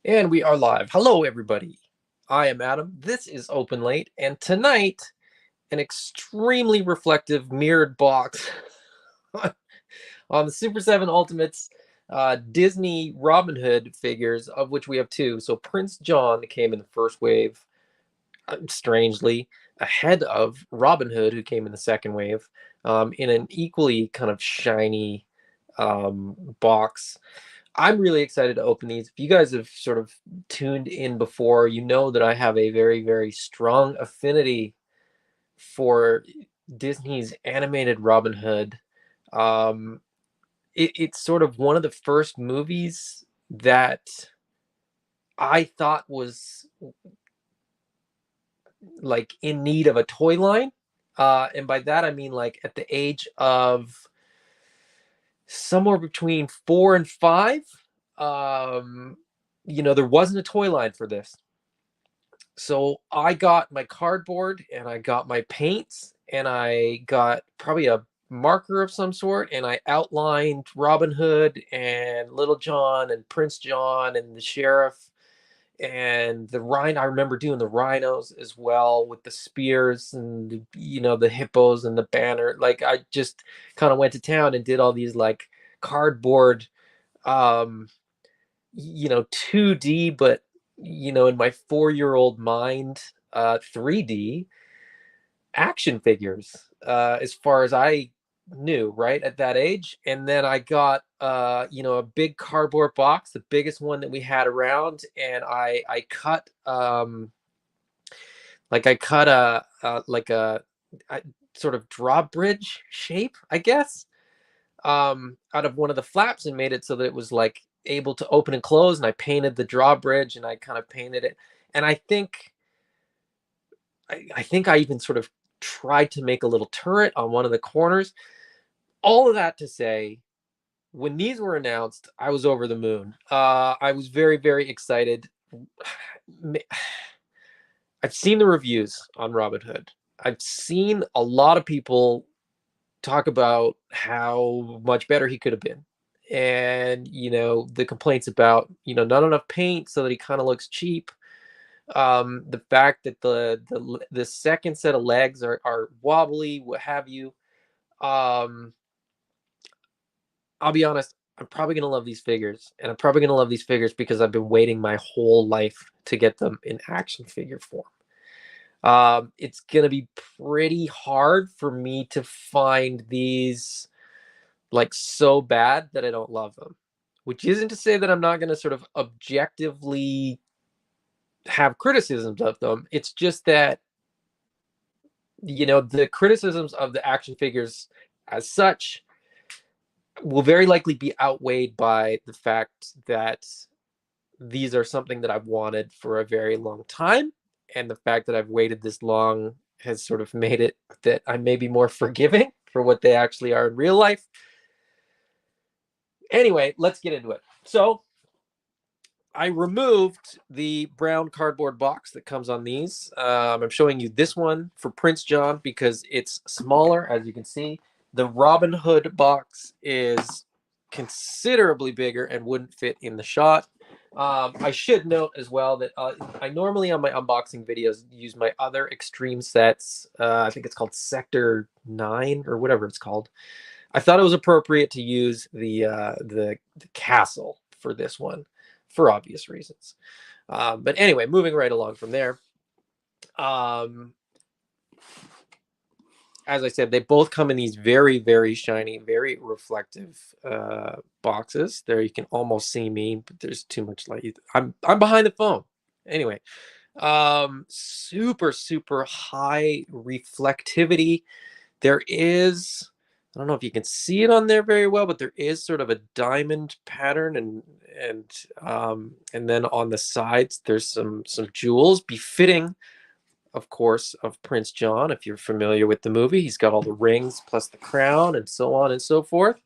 And we are live. Hello, everybody. I am Adam. This is Open Late, and tonight, an extremely reflective mirrored box on the Super 7 Ultimates Disney Robin Hood figures, of which we have two. So Prince John came in the first wave, strangely, ahead of Robin Hood, who came in the second wave, in an equally kind of shiny box. I'm really excited to open these. If you guys have sort of tuned in before, you know that I have a very, very strong affinity for Disney's animated Robin Hood. It's sort of one of the first movies that I thought was like in need of a toy line. And by that, I mean like at the age of somewhere between 4 and 5. There wasn't a toy line for this. So I got my cardboard and I got my paints and I got probably a marker of some sort and I outlined Robin Hood and Little John and Prince John and the sheriff and the rhino. I remember doing the rhinos as well with the spears and the hippos and the banner. Like I just kind of went to town and did all these like cardboard 2D, but in my 4-year-old mind, 3D action figures, as far as I knew, right at that age. And then I got a big cardboard box, the biggest one that we had around, and I cut a sort of drawbridge shape, I guess, out of one of the flaps and made it so that it was like able to open and close. And I painted the drawbridge and I kind of painted it. And I think I even sort of tried to make a little turret on one of the corners. All of that to say, when these were announced, I was over the moon. I was very, very excited. I've seen the reviews on Robin Hood. I've seen a lot of people talk about how much better he could have been. And, the complaints about, not enough paint so that he kind of looks cheap. The fact that the second set of legs are wobbly, what have you. I'll be honest, I'm probably going to love these figures. And I'm probably going to love these figures because I've been waiting my whole life to get them in action figure form. It's going to be pretty hard for me to find these like so bad that I don't love them, which isn't to say that I'm not going to sort of objectively have criticisms of them. It's just that, the criticisms of the action figures as such will very likely be outweighed by the fact that these are something that I've wanted for a very long time. And the fact that I've waited this long has sort of made it that I may be more forgiving for what they actually are in real life. Anyway, let's get into it. So I removed the brown cardboard box that comes on these. I'm showing you this one for Prince John because it's smaller, as you can see. The Robin Hood box is considerably bigger and wouldn't fit in the shot. I should note as well that I normally on my unboxing videos use my other extreme sets. I think it's called Sector 9 or whatever it's called. I thought it was appropriate to use the castle for this one for obvious reasons. But anyway, moving right along from there. As I said, they both come in these very, very shiny, very reflective boxes. There you can almost see me, but there's too much light. I'm behind the phone. Anyway, super, super high reflectivity. There is, I don't know if you can see it on there very well, but there is sort of a diamond pattern, and then on the sides there's some jewels befitting, of course, of Prince John. If you're familiar with the movie, he's got all the rings plus the crown and so on and so forth.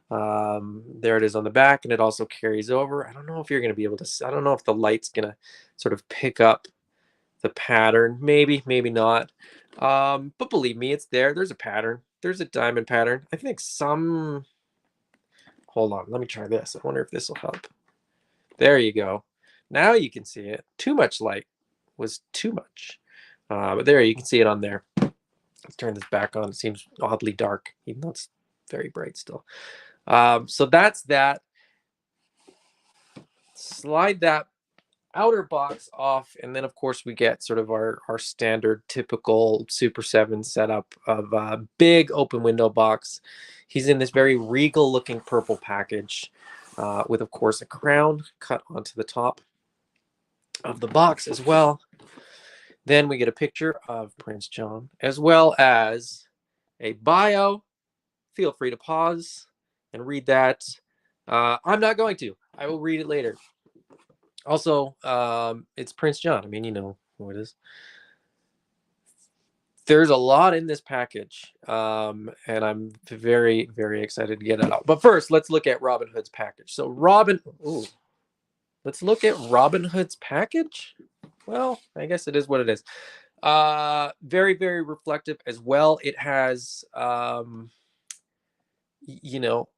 There it is on the back, and it also carries over. I don't know if you're going to be able to, I don't know if the light's going to sort of pick up the pattern. Maybe, maybe not. But believe me, it's there. There's a pattern. There's a diamond pattern. I think hold on, let me try this. I wonder if this will help. There you go. Now you can see it. Too much light was too much. But there, you can see it on there. Let's turn this back on. It seems oddly dark, even though it's very bright still. So that's that. Slide that outer box off, and then of course we get sort of our standard typical Super 7 setup of a big open window box. He's in this very regal looking purple package with of course a crown cut onto the top of the box as well. Then we get a picture of Prince John as well as a bio. Feel free to pause and read that. I'm not going to. I will read it later. Also, it's Prince John. I mean, you know who it is. There's a lot in this package, and I'm very, very excited to get it out. But first, let's look at Robin Hood's package. So let's look at Robin Hood's package. Well, I guess it is what it is. Very, very reflective as well. It has, you know,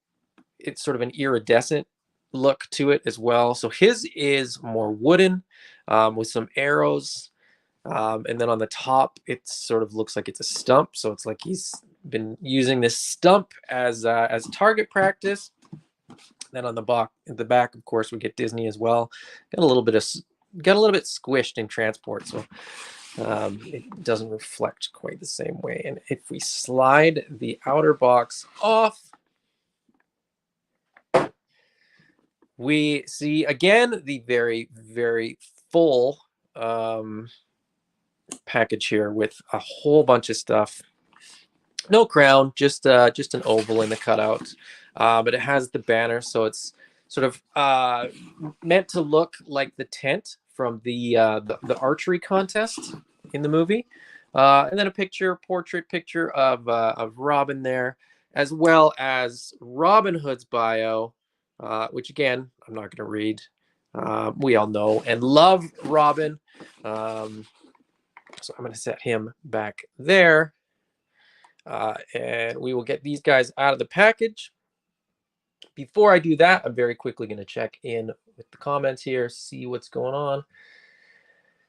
it's sort of an iridescent look to it as well. So his is more wooden with some arrows. And then on the top, it sort of looks like it's a stump. So it's like he's been using this stump as target practice. Then on the back, of course, we get Disney as well. Got a little bit squished in transport, so it doesn't reflect quite the same way. And if we slide the outer box off, we see again the very, very full package here with a whole bunch of stuff. No crown, just an oval in the cutout, but it has the banner, so it's sort of meant to look like the tent from the archery contest in the movie, and then a portrait picture of Robin there, as well as Robin Hood's bio, which again I'm not going to read. We all know and love Robin, so I'm going to set him back there. And we will get these guys out of the package. Before I do that, I'm very quickly going to check in with the comments here, see what's going on.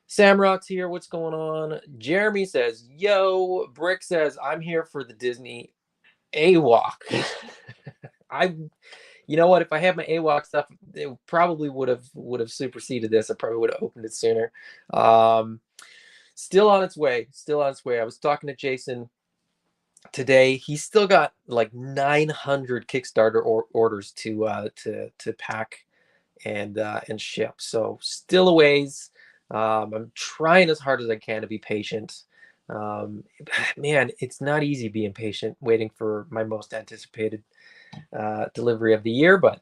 Samrock's here. What's going on? Jeremy says, yo. Brick says, I'm here for the Disney AWOC. You know what? If I had my AWOC stuff, it probably would have superseded this. I probably would have opened it sooner. Still on its way. I was talking to Jason today. He's still got like 900 Kickstarter orders to pack and ship. So still a ways. I'm trying as hard as I can to be patient. Man, it's not easy being patient, waiting for my most anticipated delivery of the year. But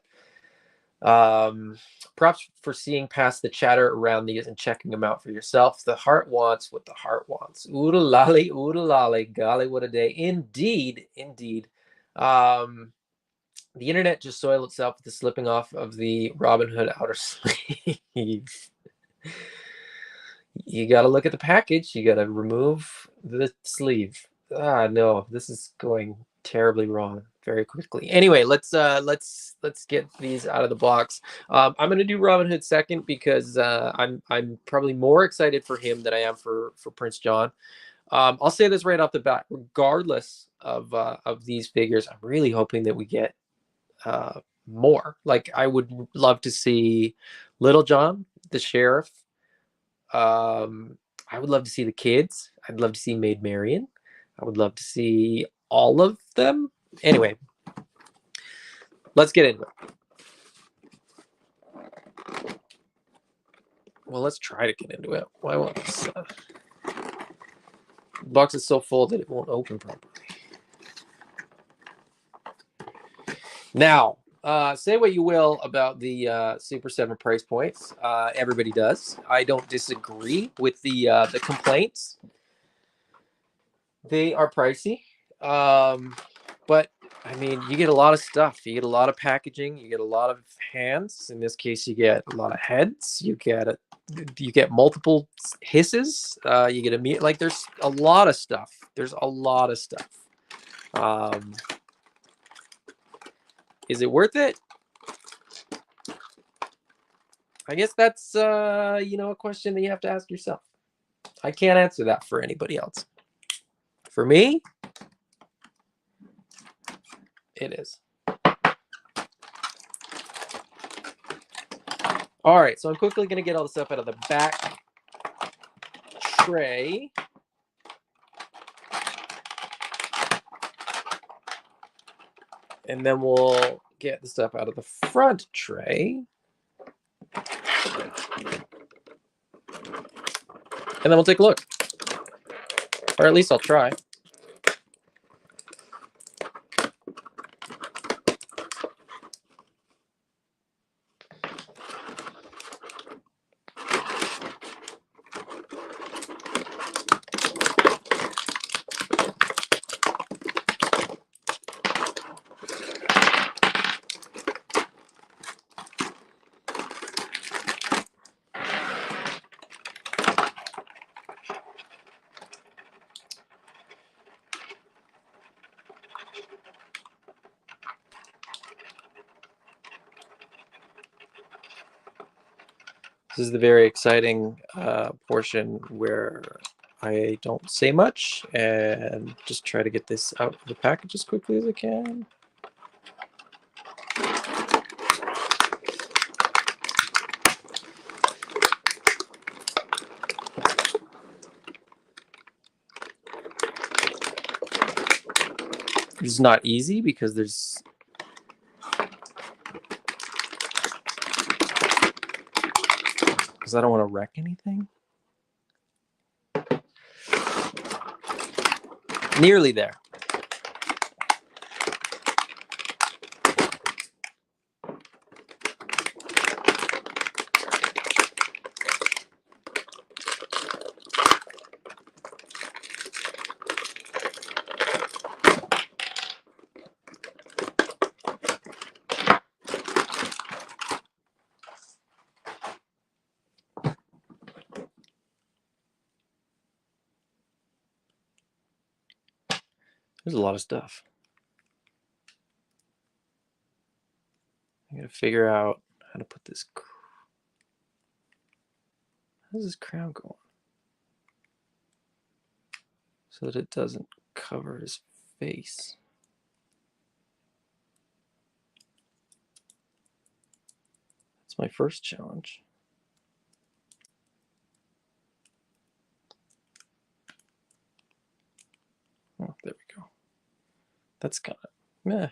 props for seeing past the chatter around these and checking them out for yourself. The heart wants what the heart wants. Oodle lolly, golly, what a day. Indeed. The internet just soiled itself with the slipping off of the Robin Hood outer sleeve. You got to look at the package. You got to remove the sleeve. No, this is going terribly wrong very quickly. Anyway, let's get these out of the box. I'm going to do Robin Hood second because I'm probably more excited for him than I am for Prince John. I'll say this right off the bat, regardless of these figures, I'm really hoping that we get more. Like, I would love to see Little John, the sheriff. I would love to see the kids. I'd love to see Maid Marian. I would love to see all of them. Anyway, let's get into it. Well, let's try to get into it. Why won't this? The box is so full that it won't open properly. Now, say what you will about the Super 7 price points. Everybody does. I don't disagree with the complaints. They are pricey. But I mean, you get a lot of stuff. You get a lot of packaging. You get a lot of hands. In this case, you get a lot of heads. You get multiple hisses. You get like there's a lot of stuff. Is it worth it? I guess that's you know, a question that you have to ask yourself. I can't answer that for anybody else. For me, it is. All right, so I'm quickly going to get all the stuff out of the back tray. And then we'll get the stuff out of the front tray. And then we'll take a look. Or at least I'll try. This is the very exciting portion where I don't say much and just try to get this out of the package as quickly as I can. This is not easy because there's I don't want to wreck anything. Nearly there. There's a lot of stuff. I gotta figure out how to put this. How's this crown go on? So that it doesn't cover his face. That's my first challenge. Oh, there we go. That's kind of meh.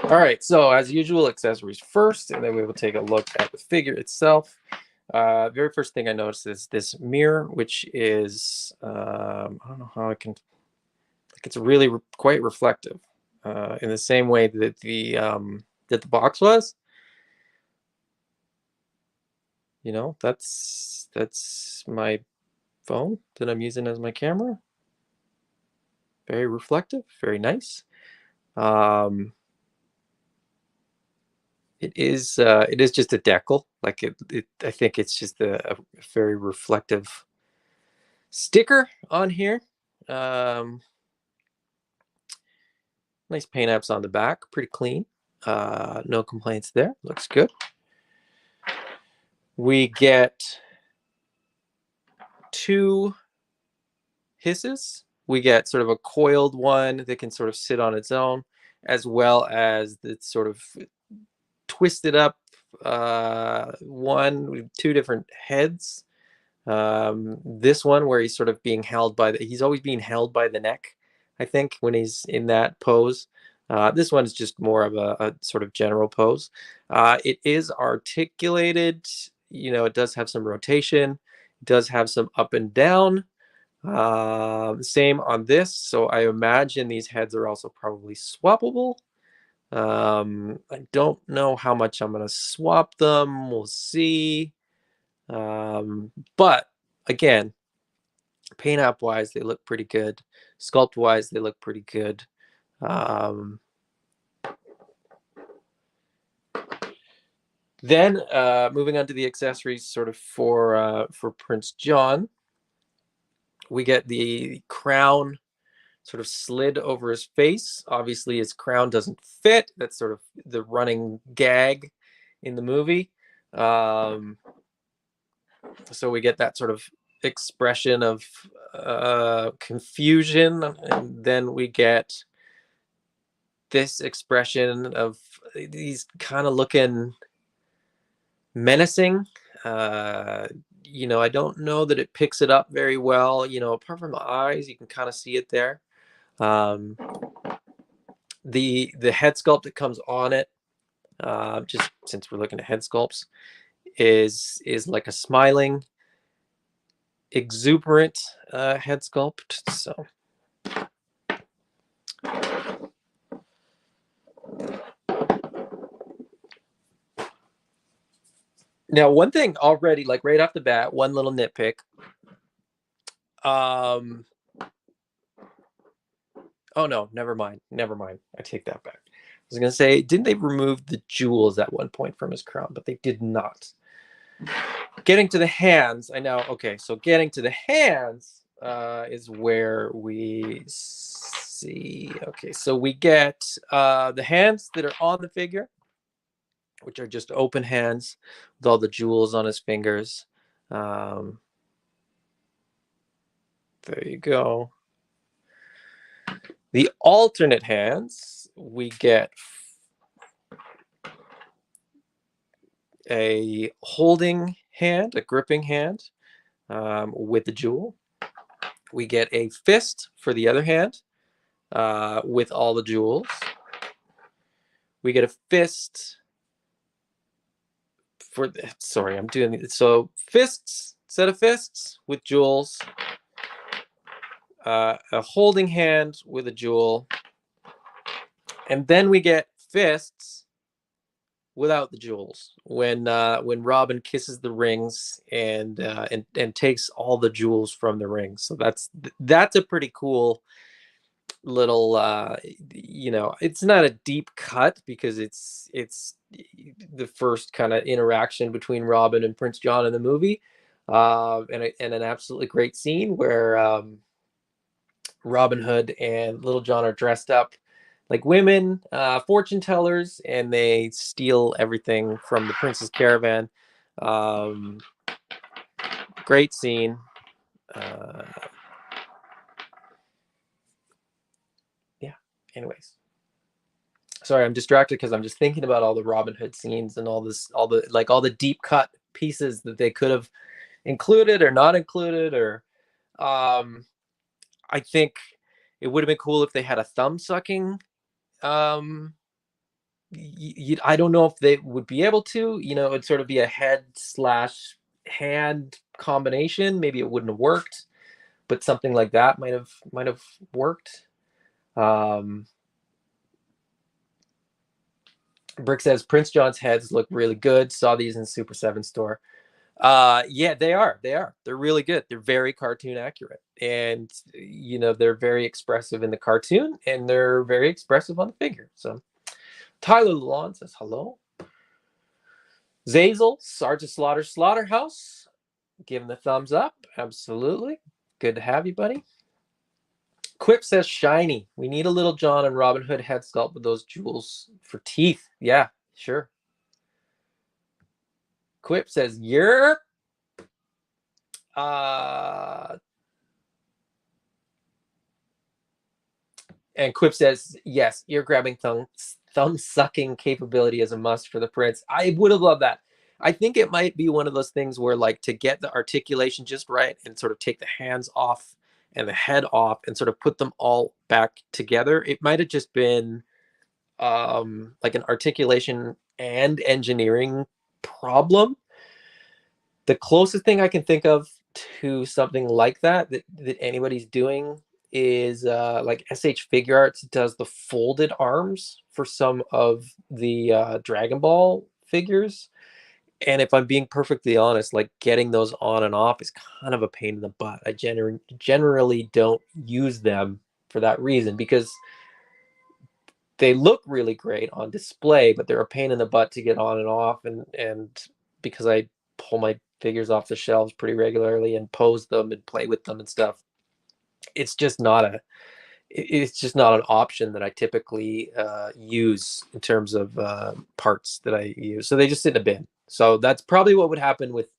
All right, so as usual, accessories first, and then we will take a look at the figure itself. Very first thing I noticed is this mirror, which is, I don't know how I can, like, it's really quite reflective in the same way that the box was. You know, that's my phone that I'm using as my camera. Very reflective, very nice. It is just a decal. Like I think it's just a very reflective sticker on here. Nice paint apps on the back, pretty clean. No complaints there. Looks good. We get 2 hisses. We get sort of a coiled one that can sort of sit on its own, as well as the sort of twisted up one with 2 different heads. This one where he's sort of being held by he's always being held by the neck, I think, when he's in that pose. This one is just more of a sort of general pose. It is articulated. You know, it does have some rotation. It does have some up and down. Same on this. So I imagine these heads are also probably swappable. I don't know how much I'm going to swap them. We'll see. But again, paint app wise, they look pretty good. Sculpt wise, they look pretty good. Then moving on to the accessories, sort of for Prince John. We get the crown sort of slid over his face. Obviously, his crown doesn't fit. That's sort of the running gag in the movie. So we get that sort of expression of confusion, and then we get this expression of he's kind of looking menacing. uh I don't know that it picks it up very well, apart from the eyes. You can kind of see it there. um the head sculpt that comes on it, just since we're looking at head sculpts, is like a smiling, exuberant head sculpt. So now, one thing already, like right off the bat, one little nitpick. Um, oh no, never mind. Never mind. I take that back. I was gonna say, didn't they remove the jewels at one point from his crown? But they did not. Getting to the hands, I know. Okay, so getting to the hands is where we see. Okay, so we get the hands that are on the figure, which are just open hands with all the jewels on his fingers. There you go. The alternate hands, we get a holding hand, a gripping hand with the jewel. We get a fist for the other hand with all the jewels. We get a fist for the, sorry, I'm doing it. So fists, set of fists with jewels, a holding hand with a jewel, and then we get fists without the jewels when Robin kisses the rings and takes all the jewels from the rings. So that's a pretty cool little it's not a deep cut because it's the first kind of interaction between Robin and Prince John in the movie, and an absolutely great scene where Robin Hood and Little John are dressed up like women, fortune tellers, and they steal everything from the prince's caravan. Um, Great scene. Yeah. Anyways, sorry, I'm distracted because I'm just thinking about all the Robin Hood scenes and all the deep cut pieces that they could have included or not included. Or I think it would have been cool if they had a thumb sucking. I don't know if they would be able to. It'd sort of be a head slash hand combination. Maybe it wouldn't have worked, but something like that might have worked. Brick says Prince John's heads look really good. Saw these in Super 7 store. Yeah, they are. They're really good. They're very cartoon accurate, and they're very expressive in the cartoon, and they're very expressive on the figure. So Tyler Lawn says hello. Zazel, Sergeant Slaughterhouse, giving the thumbs up. Absolutely. Good to have you, buddy. Quip says shiny. We need a Little John and Robin Hood head sculpt with those jewels for teeth. Yeah, sure. Quip says, you're and Quip says, yes, ear grabbing thumb sucking capability is a must for the prince. I would have loved that. I think it might be one of those things where, like, to get the articulation just right and sort of take the hands off and the head off and sort of put them all back together, it might have just been like an articulation and engineering problem. The closest thing I can think of to something like that anybody's doing is like SH Figure Arts does the folded arms for some of the Dragon Ball figures. And if I'm being perfectly honest, like getting those on and off is kind of a pain in the butt. I generally don't use them for that reason, because they look really great on display, but they're a pain in the butt to get on and off. And because I pull my figures off the shelves pretty regularly and pose them and play with them and stuff, it's just not it's just not an option that I typically use in terms of parts that I use. So they just sit in a bin. So that's probably what would happen with,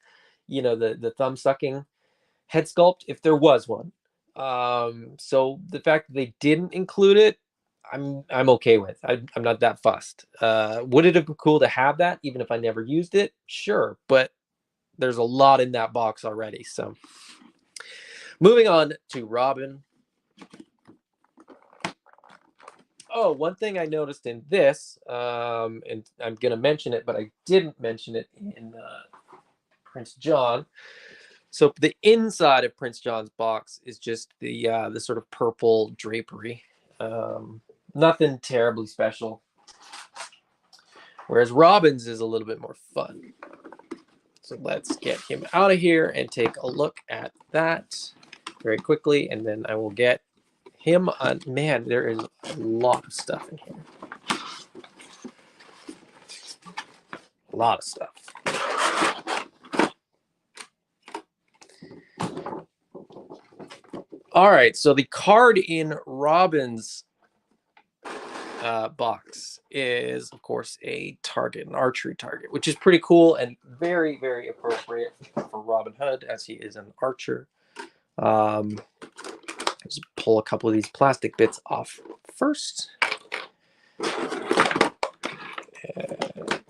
you know, the thumb sucking head sculpt if there was one. So the fact that they didn't include it, I'm okay with. I'm not that fussed. Would it have been cool to have that even if I never used it? Sure, but there's a lot in that box already. So moving on to Robin. Oh, one thing I noticed in this, and I'm going to mention it, but I didn't mention it in Prince John. So the inside of Prince John's box is just the sort of purple drapery. Nothing terribly special. Whereas Robin's is a little bit more fun. So let's get him out of here and take a look at that very quickly, and then I will get him on. Man, there is a lot of stuff in here. A lot of stuff. All right, so the card in Robin's box is, of course, a target, an archery target, which is pretty cool and very, very appropriate for Robin Hood, as he is an archer. Just pull a couple of these plastic bits off first.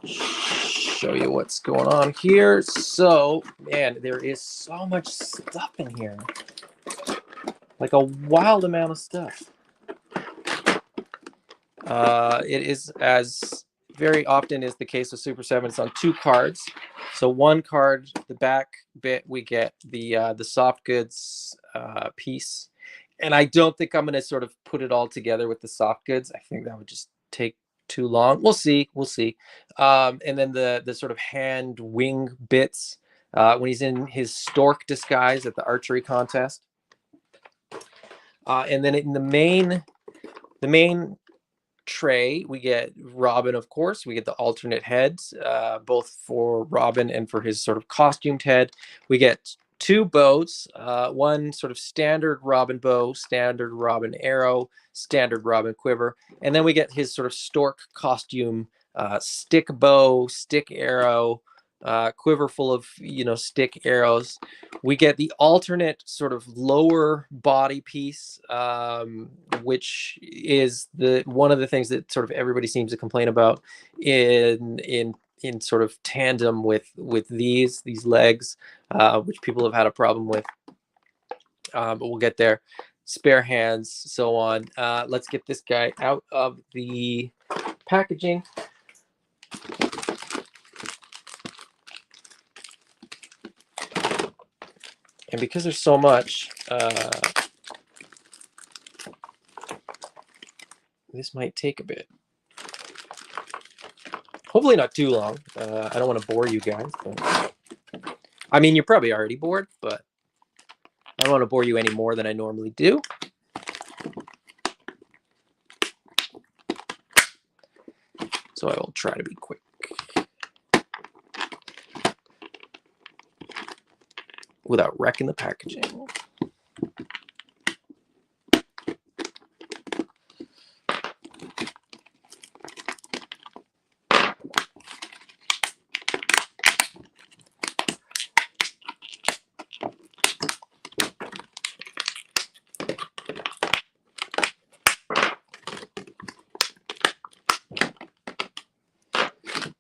Show you what's going on here. So, man, there is so much stuff in here. Like a wild amount of stuff. It is, as very often is the case with Super 7, it's on 2 cards. So one card, the back bit, we get the soft goods piece. And I don't think I'm going to sort of put it all together with the soft goods. I think that would just take too long. We'll see. We'll see. And then the sort of hand wing bits when he's in his stork disguise at the archery contest. And then in the main tray, we get Robin, of course. We get the alternate heads, both for Robin and for his sort of costumed head. We get 2 bows, one sort of standard Robin bow, standard Robin arrow, standard Robin quiver, and then we get his sort of stork costume, stick bow, stick arrow, quiver full of, you know, stick arrows. We get the alternate sort of lower body piece, which is one of the things that sort of everybody seems to complain about in sort of tandem with these legs, which people have had a problem with. But we'll get there. Spare hands, so on. Let's get this guy out of the packaging. And because there's so much, this might take a bit. Hopefully not too long. I don't want to bore you guys. But... I mean, you're probably already bored, but I don't want to bore you any more than I normally do. So I will try to be quick. Without wrecking the packaging.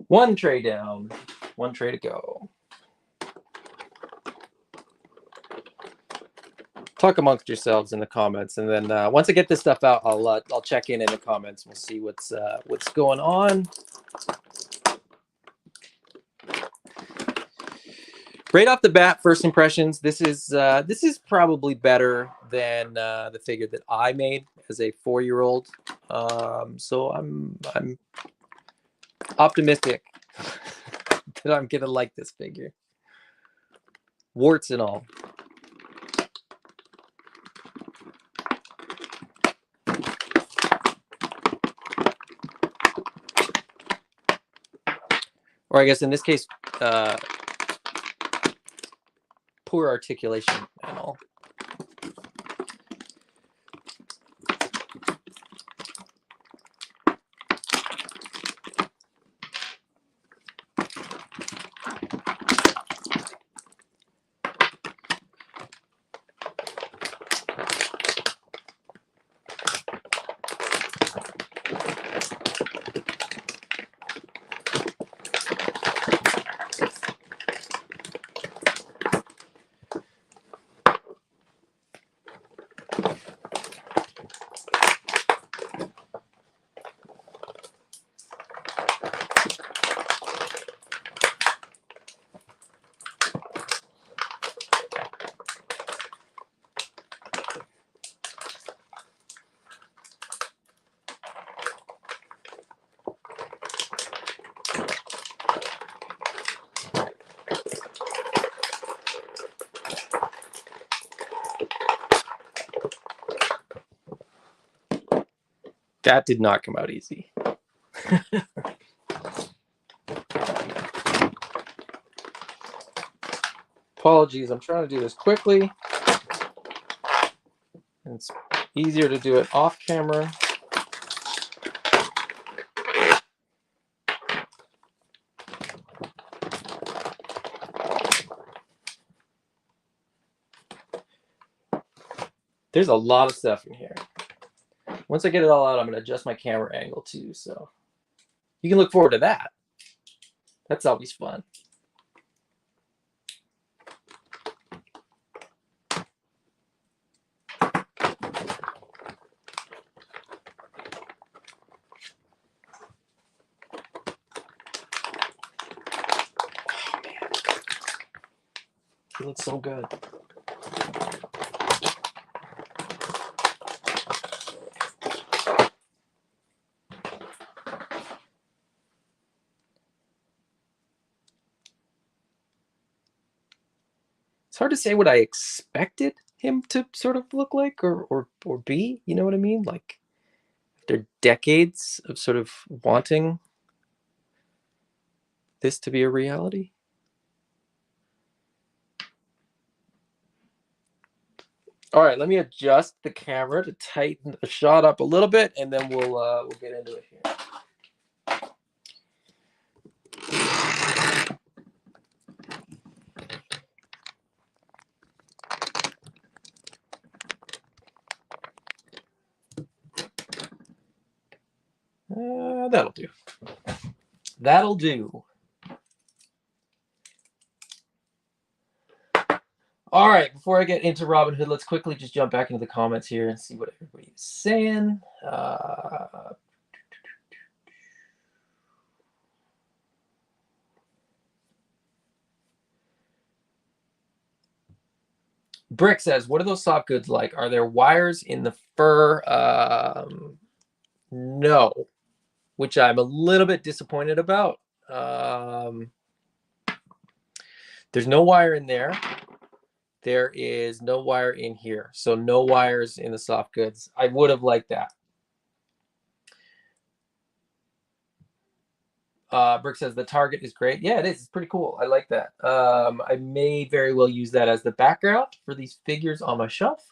One tray down, one tray to go. Talk amongst yourselves in the comments, and then once I get this stuff out, I'll check in the comments. We'll see what's going on. Right off the bat, first impressions. This is probably better than the figure that I made as a 4-year-old. So I'm optimistic that I'm gonna like this figure, warts and all. Or I guess in this case, poor articulation and all. That did not come out easy. Apologies, I'm trying to do this quickly. It's easier to do it off camera. There's a lot of stuff in here. Once I get it all out, I'm going to adjust my camera angle too, so you can look forward to that. That's always fun. Oh, man. It looks so good. It's hard to say what I expected him to sort of look like or be, you know what I mean? Like after decades of sort of wanting this to be a reality. All right, let me adjust the camera to tighten the shot up a little bit, and then we'll get into it here. That'll do. That'll do. All right, before I get into Robinhood, let's quickly just jump back into the comments here and see what everybody is saying. Brick says, what are those soft goods like? Are there wires in the fur? No, which I'm a little bit disappointed about. There's no wire in there. There is no wire in here. So no wires in the soft goods. I would have liked that. Brick says the target is great. Yeah, it is. It's pretty cool. I like that. I may very well use that as the background for these figures on my shelf.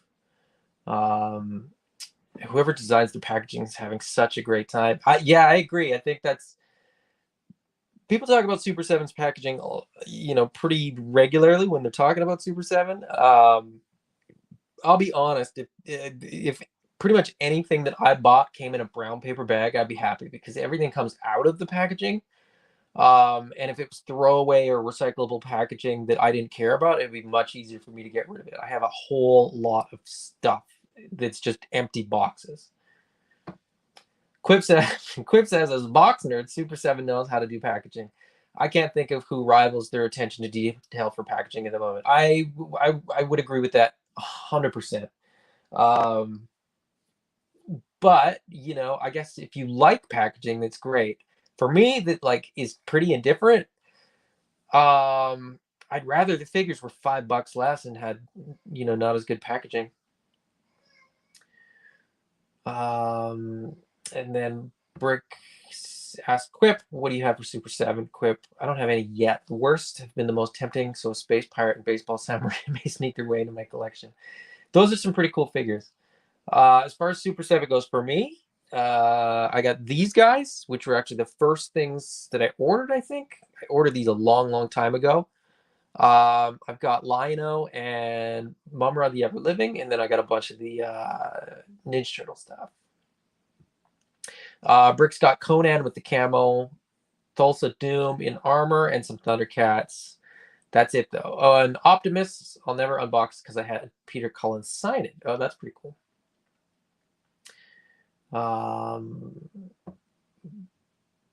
Whoever designs the packaging is having such a great time. Yeah, I agree. I think that's... People talk about Super 7's packaging, you know, pretty regularly when they're talking about Super 7. I'll be honest, if pretty much anything that I bought came in a brown paper bag, I'd be happy because everything comes out of the packaging. And if it was throwaway or recyclable packaging that I didn't care about, it'd be much easier for me to get rid of it. I have a whole lot of stuff that's just empty boxes. Quip says, as a box nerd, Super 7 knows how to do packaging. I can't think of who rivals their attention to detail for packaging at the moment. I would agree with that 100%. But, you know, I guess if you like packaging, that's great. For me, that like is pretty indifferent. I'd rather the figures were $5 less and had, you know, not as good packaging. And then Brick asked Quip, what do you have for Super 7? Quip, I don't have any yet. The worst have been the most tempting, so Space Pirate and Baseball Samurai may sneak their way into my collection. Those are some pretty cool figures. As far as Super 7 goes for me, I got these guys, which were actually the first things that I ordered, I think. I ordered these a long, long time ago. I've got Lion-O and Mumra the Ever Living, and then I got a bunch of the Ninja Turtle stuff. Brick's got Conan with the camo, Thulsa Doom in armor, and some Thundercats. That's it, though. Oh, and Optimus, I'll never unbox because I had Peter Cullen sign it. Oh, that's pretty cool.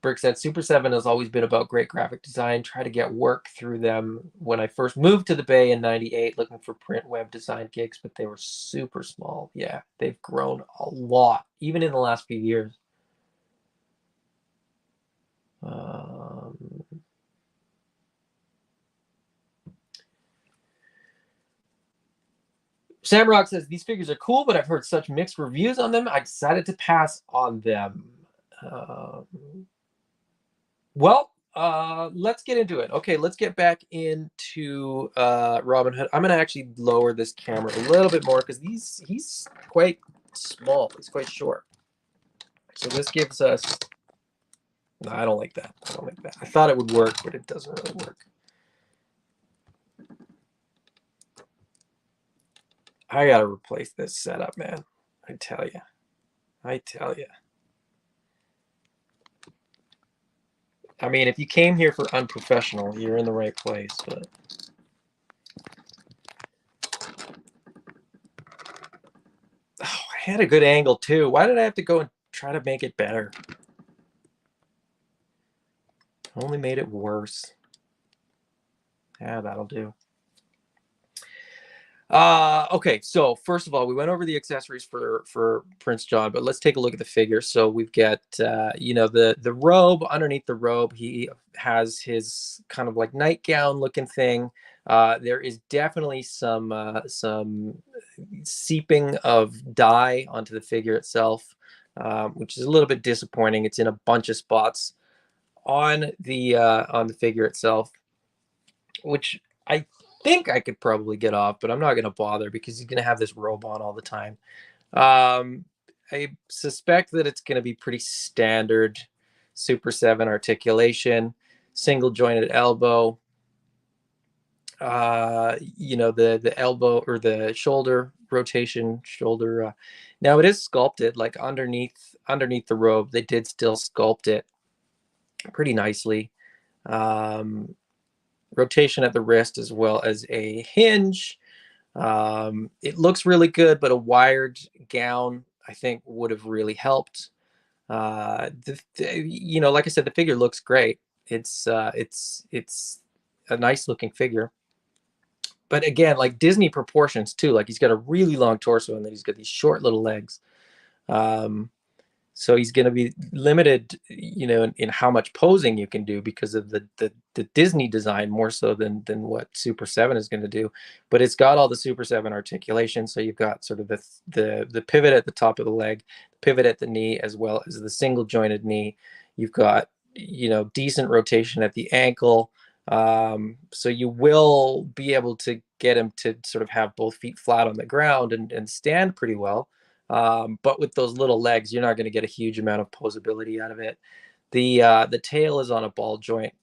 Brick said, Super 7 has always been about great graphic design. Try to get work through them. When I first moved to the Bay in '98, looking for print web design gigs, but they were super small. Yeah, they've grown a lot, even in the last few years. Samrock says, these figures are cool, but I've heard such mixed reviews on them. I decided to pass on them. Well, let's get into it. Okay, let's get back into Robin Hood. I'm going to actually lower this camera a little bit more because he's quite small. He's quite short. So this gives us... No, I don't like that. I don't like that. I thought it would work, but it doesn't really work. I got to replace this setup, man. I tell you. I tell you. I mean, if you came here for unprofessional, you're in the right place, but... Oh, I had a good angle, too. Why did I have to go and try to make it better? Only made it worse. Yeah, that'll do. Okay, so first of all, we went over the accessories for Prince John, but let's take a look at the figure. So we've got you know, the robe. Underneath the robe, he has his kind of like nightgown looking thing. There is definitely some seeping of dye onto the figure itself, which is a little bit disappointing. It's in a bunch of spots on the figure itself, which I think I could probably get off, but I'm not going to bother because he's going to have this robe on all the time. I suspect that it's going to be pretty standard Super 7 articulation, single jointed elbow. You know, the elbow or the shoulder rotation, shoulder. Now it is sculpted, like underneath the robe. They did still sculpt it pretty nicely. Rotation at the wrist as well as a hinge. It looks really good, but a wired gown I think would have really helped. You know, like I said, the figure looks great. It's a nice looking figure, but again, like Disney proportions too. Like he's got a really long torso and then he's got these short little legs. So he's going to be limited, you know, in how much posing you can do because of the Disney design more so than what Super 7 is going to do. But it's got all the Super 7 articulation. So you've got sort of the pivot at the top of the leg, pivot at the knee, as well as the single jointed knee. You've got, you know, decent rotation at the ankle. So you will be able to get him to sort of have both feet flat on the ground and stand pretty well. But with those little legs, you're not going to get a huge amount of posability out of it. The tail is on a ball joint,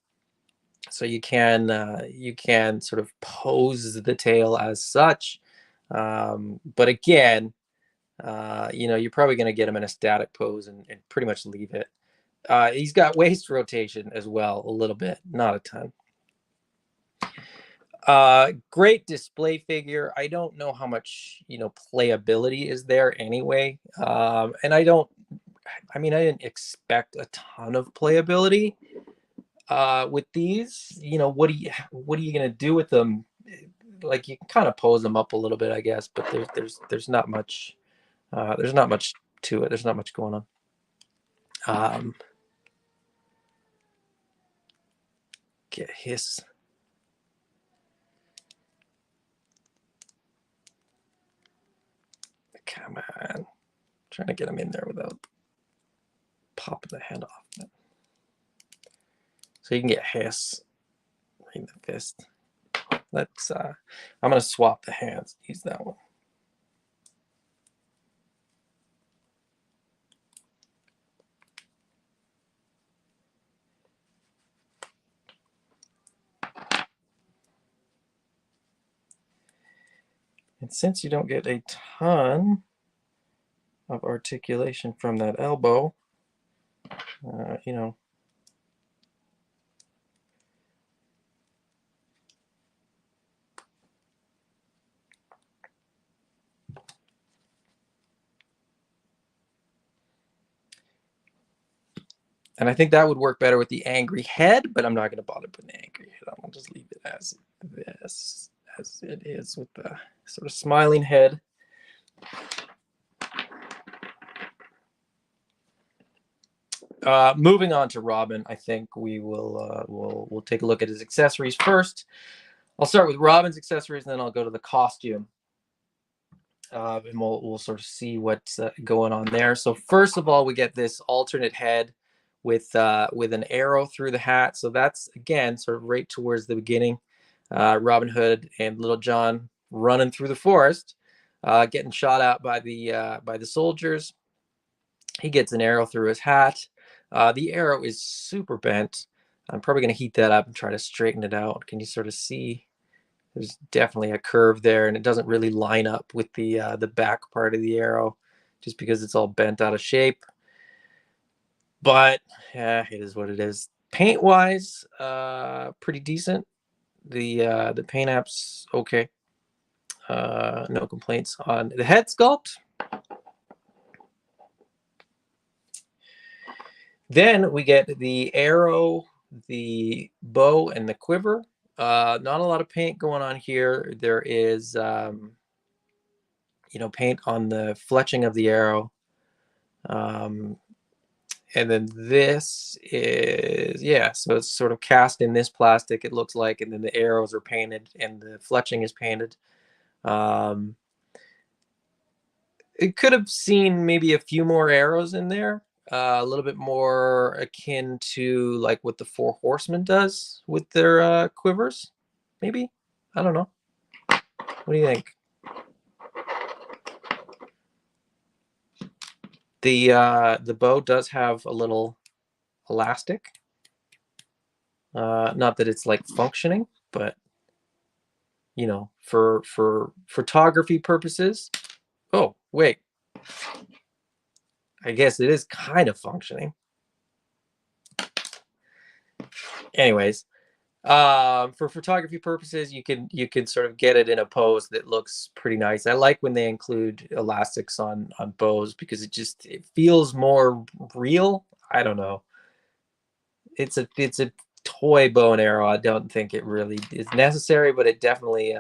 so you can sort of pose the tail as such. But again, you know, you're probably going to get him in a static pose and pretty much leave it. He's got waist rotation as well, a little bit, not a ton. Great display figure. I don't know how much, you know, playability is there anyway. And I mean, I didn't expect a ton of playability with these. You know, what are you gonna do with them? Like you can kind of pose them up a little bit, I guess, but there's not much to it. There's not much going on. Get his. Come on. Trying to get him in there without popping the head off. So you can get hiss in the fist. Let's I'm gonna swap the hands, use that one. And since you don't get a ton of articulation from that elbow, you know, and I think that would work better with the angry head, but I'm not going to bother putting the angry head on. I'll just leave it as this, as it is with the sort of smiling head. Moving on to Robin, I think we will we'll take a look at his accessories first. I'll start with Robin's accessories, and then I'll go to the costume. and we'll sort of see what's going on there. So first of all, we get this alternate head with an arrow through the hat. So that's again sort of right towards the beginning. Robin Hood and Little John running through the forest, getting shot at by the soldiers. He gets an arrow through his hat. The arrow is super bent. I'm probably going to heat that up and try to straighten it out. Can you sort of see? There's definitely a curve there, and it doesn't really line up with the back part of the arrow, just because it's all bent out of shape. But yeah, it is what it is. Paint wise, pretty decent. The paint app's okay. No complaints on the head sculpt. Then we get the arrow, the bow, and the quiver. Not a lot of paint going on here. There is, paint on the fletching of the arrow. And then this is, yeah, so it's sort of cast in this plastic, it looks like, and then the arrows are painted and the fletching is painted. It could have seen maybe a few more arrows in there, a little bit more akin to like what the Four Horsemen does with their quivers, maybe. I don't know. What do you think? The bow does have a little elastic. Not that it's like functioning, but you know, for photography purposes. Oh, wait. I guess it is kind of functioning. Anyways, for photography purposes, you can sort of get it in a pose that looks pretty nice. I like when they include elastics on bows because it feels more real. I don't know. It's a toy bow and arrow. I don't think it really is necessary, but it definitely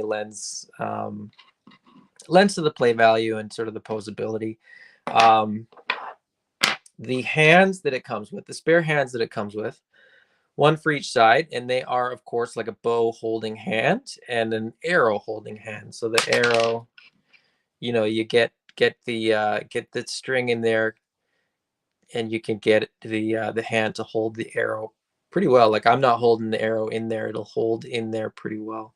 lends lends to the play value and sort of the posability. The hands that it comes with, the spare hands that it comes with, one for each side, and they are of course like a bow holding hand and an arrow holding hand. So the arrow, you know, you get the string in there, and you can get the hand to hold the arrow pretty well. Like I'm not holding the arrow in there; it'll hold in there pretty well.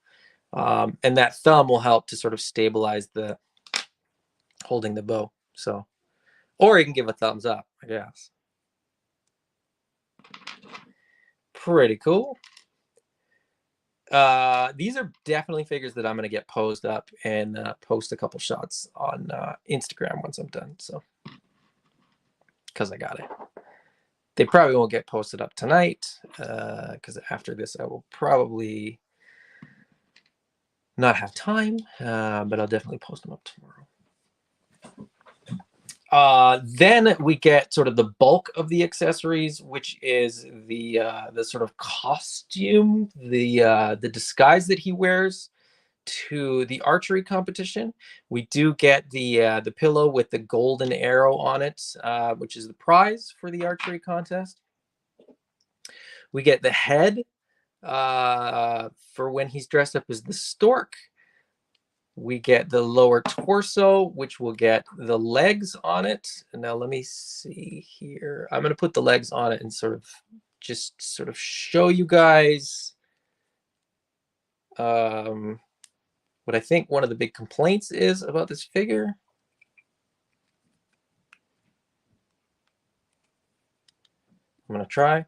And that thumb will help to sort of stabilize the holding the bow. So, or you can give a thumbs up, I guess. Pretty cool. These are definitely figures that I'm going to get posed up and post a couple shots on Instagram once I'm done. So, because I got it. They probably won't get posted up tonight because after this I will probably not have time, but I'll definitely post them up tomorrow. Then we get sort of the bulk of the accessories, which is the sort of costume, the disguise that he wears to the archery competition. We do get the pillow with the golden arrow on it, which is the prize for the archery contest. We get the head for when he's dressed up as the stork. We get the lower torso, which will get the legs on it. And now let me see here. I'm going to put the legs on it and sort of show you guys what I think one of the big complaints is about this figure. I'm going to try.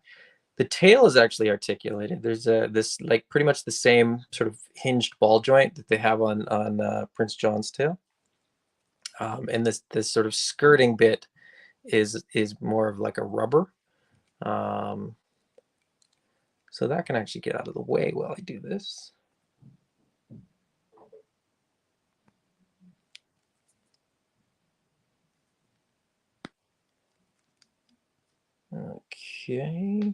The tail is actually articulated. There's this like pretty much the same sort of hinged ball joint that they have on Prince John's tail, and this sort of skirting bit is more of like a rubber. So that can actually get out of the way while I do this. Okay.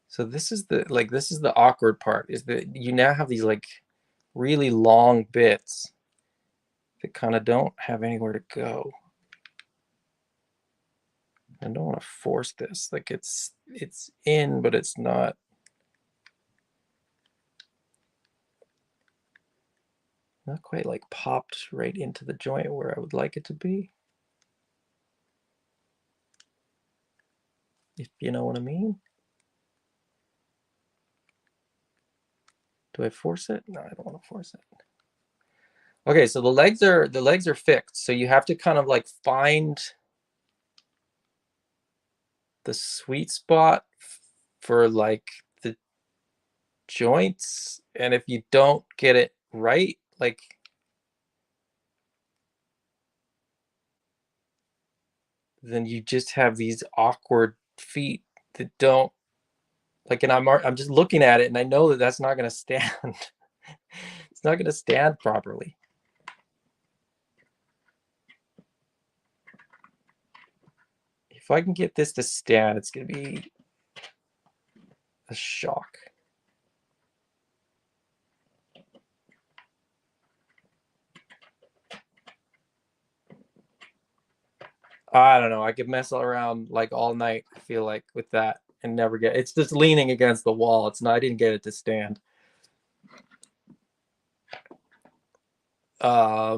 So this is the awkward part, is that you now have these like really long bits that kind of don't have anywhere to go. I don't want to force this. Like it's in, but it's not. Not quite like popped right into the joint where I would like it to be. If you know what I mean. Do I force it? No, I don't want to force it. Okay, so the legs are fixed. So you have to kind of like find the sweet spot for like the joints. And if you don't get it right, like then you just have these awkward feet that don't like, and I'm just looking at it and I know that that's not going to stand. It's not going to stand properly. If I can get this to stand, it's going to be a shock. I don't know. I could mess around like all night, I feel like, with that and never get it's just leaning against the wall. It's not, I didn't get it to stand. Yeah,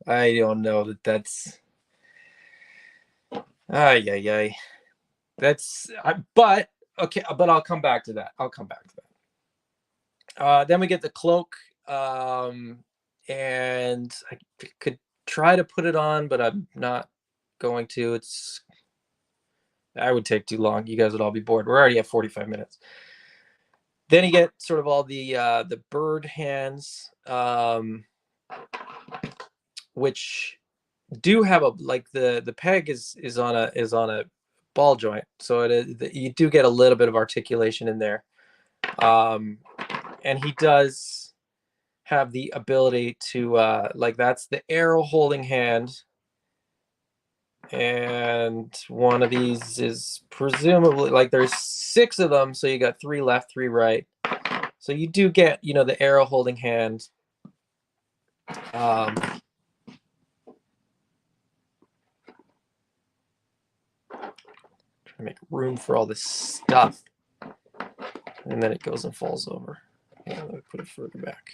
I don't know that's ay. That's but okay, but I'll come back to that. Then we get the cloak. And I could try to put it on, but I'm not going to. I would take too long. You guys would all be bored. We're already at 45 minutes. Then you get sort of all the bird hands, which do have a like the peg is on a ball joint, so you do get a little bit of articulation in there, and he does have the ability to like that's the arrow holding hand, and one of these is presumably like there's 6 of them, so you got 3 left, 3 right, so you do get the arrow holding hand. Trying to make room for all this stuff, and then it goes and falls over. Yeah, let me put it further back.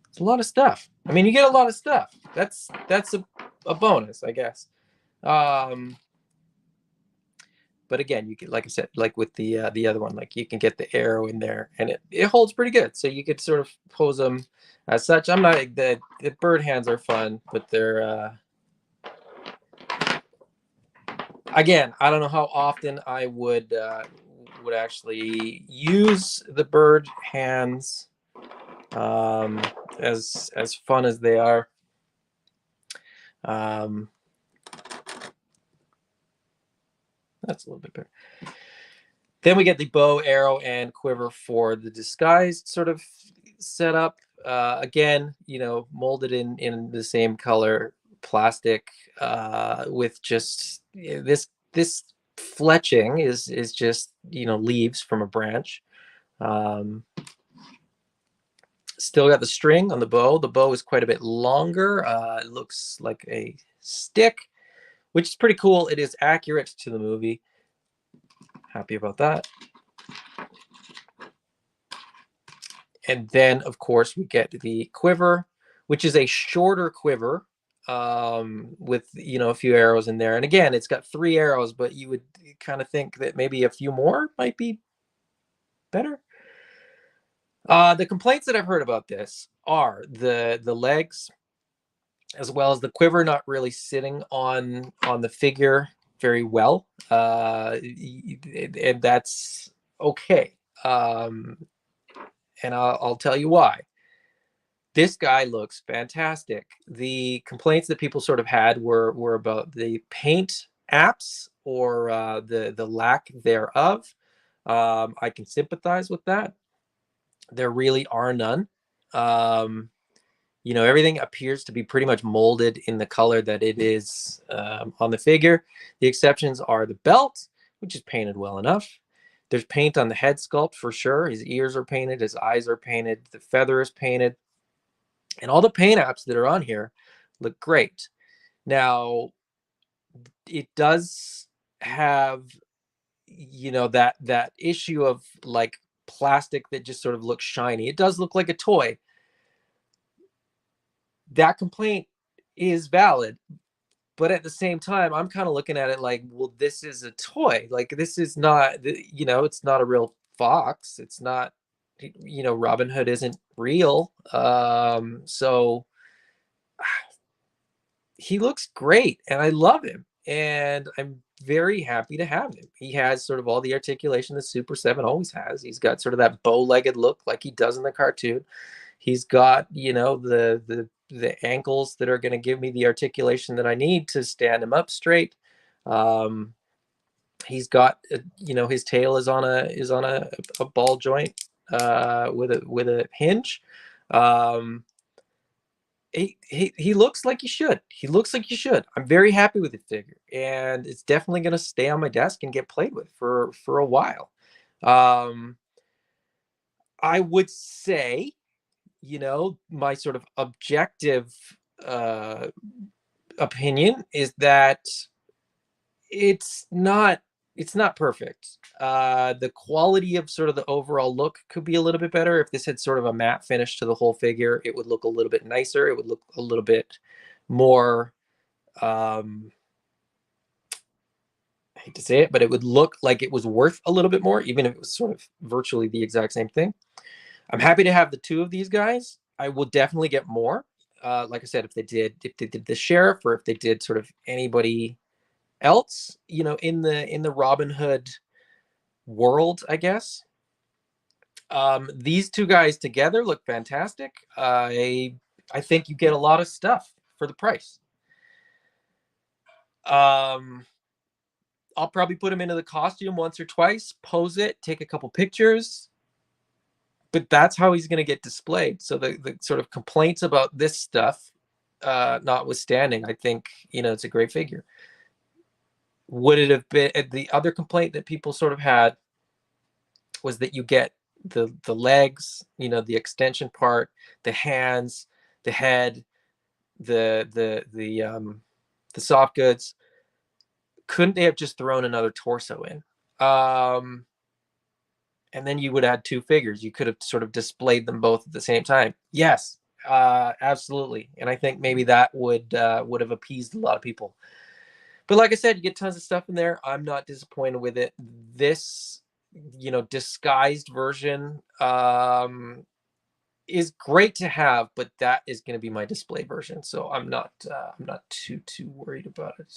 It's a lot of stuff. I mean, you get a lot of stuff. That's a bonus, I guess. But again, you can, like I said, like with the other one, like you can get the arrow in there, and it holds pretty good. So you could sort of pose them as such. I'm not the bird hands are fun, but they're again, I don't know how often I would actually use the bird hands. As fun as they are, that's a little bit better. Then we get the bow, arrow, and quiver for the disguised sort of setup. Again, molded in the same color plastic, with just this fletching is just leaves from a branch. Still got the string on the bow. The bow is quite a bit longer. It looks like a stick, which is pretty cool. It is accurate to the movie. Happy about that. And then, of course, we get the quiver, which is a shorter quiver, with a few arrows in there. And again, it's got 3 arrows, but you would kind of think that maybe a few more might be better. The complaints that I've heard about this are the legs, as well as the quiver not really sitting on the figure very well, and that's okay. And I'll tell you why. This guy looks fantastic. The complaints that people sort of had were about the paint apps, or the lack thereof. I can sympathize with that. There really are none. Everything appears to be pretty much molded in the color that it is on the figure. The exceptions are the belt, which is painted well enough. There's paint on the head sculpt for sure. His ears are painted, his eyes are painted, the feather is painted, and all the paint apps that are on here look great. Now, it does have, you know, that issue of like plastic that just sort of looks shiny. It does look like a toy. That complaint is valid, but at the same time, I'm kind of looking at it like, well, this is a toy. Like, this is not, you know, it's not a real fox. It's not, you know, Robin Hood isn't real. So he looks great and I love him. And I'm very happy to have him. He has sort of all the articulation that Super 7 always has. He's got sort of that bow-legged look like he does in the cartoon. He's got, you know, the ankles that are going to give me the articulation that I need to stand him up straight. He's got, you know, his tail is on a ball joint with a hinge. He looks like he should. He looks like he should. I'm very happy with the figure, and it's definitely going to stay on my desk and get played with for a while. I would say, you know, my sort of objective opinion is that it's not perfect. The quality of sort of the overall look could be a little bit better. If this had sort of a matte finish to the whole figure, it would look a little bit nicer. It would look a little bit more, I hate to say it, but it would look like it was worth a little bit more, even if it was sort of virtually the exact same thing. I'm happy to have the two of these guys. I will definitely get more. Like I said, if they did the sheriff, or if they did sort of anybody else, you know, in the Robin Hood world, I guess. These two guys together look fantastic. I think you get a lot of stuff for the price. I'll probably put him into the costume once or twice, pose it, take a couple pictures, but that's how he's going to get displayed. So the sort of complaints about this stuff notwithstanding, I think, you know, it's a great figure. Would it have been the other complaint that people sort of had was that you get the legs, you know, the extension part, the hands, the head, the soft goods. Couldn't they have just thrown another torso in? And then you would have had two figures. You could have sort of displayed them both at the same time. Yes, absolutely. And I think maybe that would have appeased a lot of people. But like I said, you get tons of stuff in there. I'm not disappointed with it. This, you know, disguised version is great to have, but that is going to be my display version. So I'm not too worried about it.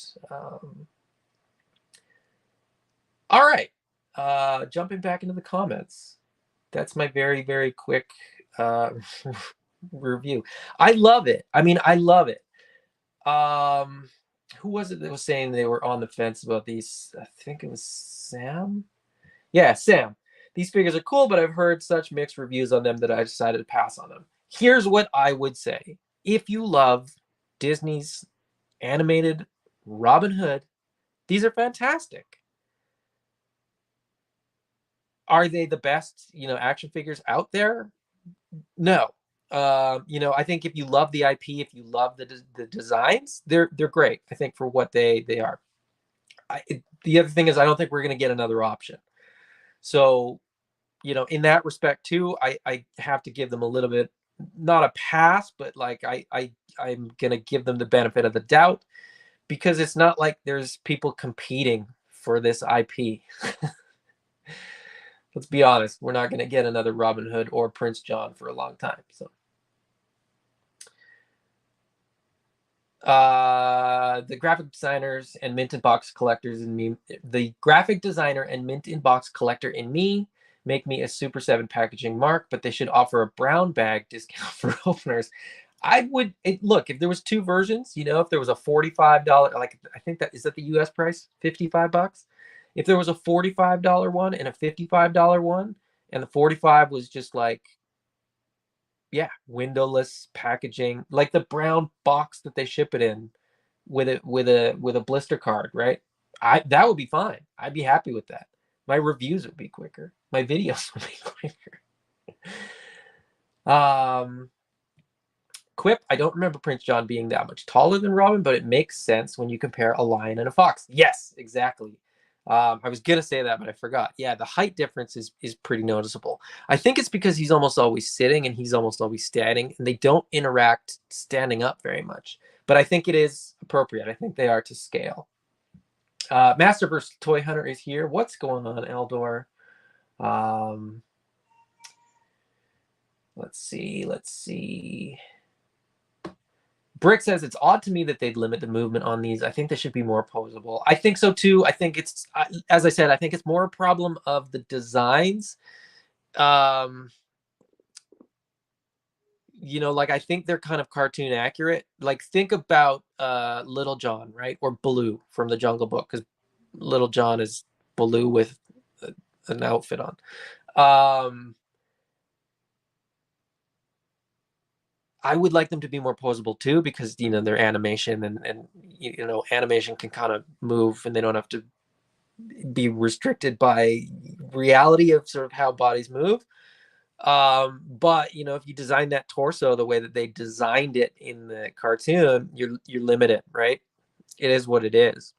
All right. Jumping back into the comments. That's my very, very quick review. I love it. I mean, I love it. Who was it that was saying they were on the fence about these? I think it was Sam. Yeah, Sam. These figures are cool, but I've heard such mixed reviews on them that I decided to pass on them. Here's what I would say. If you love Disney's animated Robin Hood, these are fantastic. Are they the best, you know, action figures out there? No. You know, I think if you love the IP, if you love the designs, they're great. I think for what they are. The other thing is, I don't think we're going to get another option. So, you know, in that respect too, I have to give them a little bit, not a pass, but like I'm going to give them the benefit of the doubt, because it's not like there's people competing for this IP. Let's be honest, we're not going to get another Robin Hood or Prince John for a long time. So, the graphic designers and mint in box collectors in me, the graphic designer and mint in box collector in me make me a Super 7 packaging mark, but they should offer a brown bag discount for openers. I would look, if there was two versions, you know, if there was a $45, like I think that is that the US price, $55. If there was a $45 one and a $55 one, and the 45 was just like, yeah, windowless packaging, like the brown box that they ship it in with a blister card, right? That would be fine. I'd be happy with that. My reviews would be quicker. My videos would be quicker. Quip, I don't remember Prince John being that much taller than Robin, but it makes sense when you compare a lion and a fox. Yes, exactly. I was gonna say that, but I forgot. Yeah, the height difference is pretty noticeable. I think it's because he's almost always sitting and he's almost always standing, and they don't interact standing up very much. But I think it is appropriate. I think they are to scale. Masterverse Toy Hunter is here. What's going on, Eldor? Let's see. Brick says it's odd to me that they'd limit the movement on these. I think they should be more posable. I think so too. I think it's, as I said, I think it's more a problem of the designs. You know, like I think they're kind of cartoon accurate. Like think about Little John, right? Or Baloo from the Jungle Book, because Little John is Baloo with an outfit on. I would like them to be more posable too, because you know their animation and you know animation can kind of move and they don't have to be restricted by reality of sort of how bodies move. But you know, if you design that torso the way that they designed it in the cartoon, you're limited, right? It is what it is.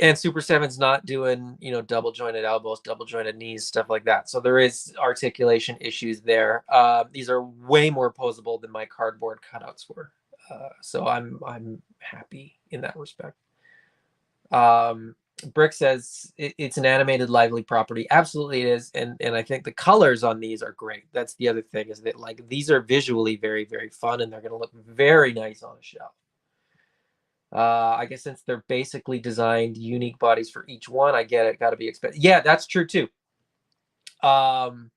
And Super 7's not doing, you know, double jointed elbows, double jointed knees, stuff like that. So there is articulation issues there. These are way more posable than my cardboard cutouts were. So I'm happy in that respect. Brick says it's an animated lively property. Absolutely it is. And I think the colors on these are great. That's the other thing, is that like these are visually very, very fun and they're going to look very nice on a shelf. I guess since they're basically designed unique bodies for each one, I get it. Got to be expensive. Yeah, that's true too. Um,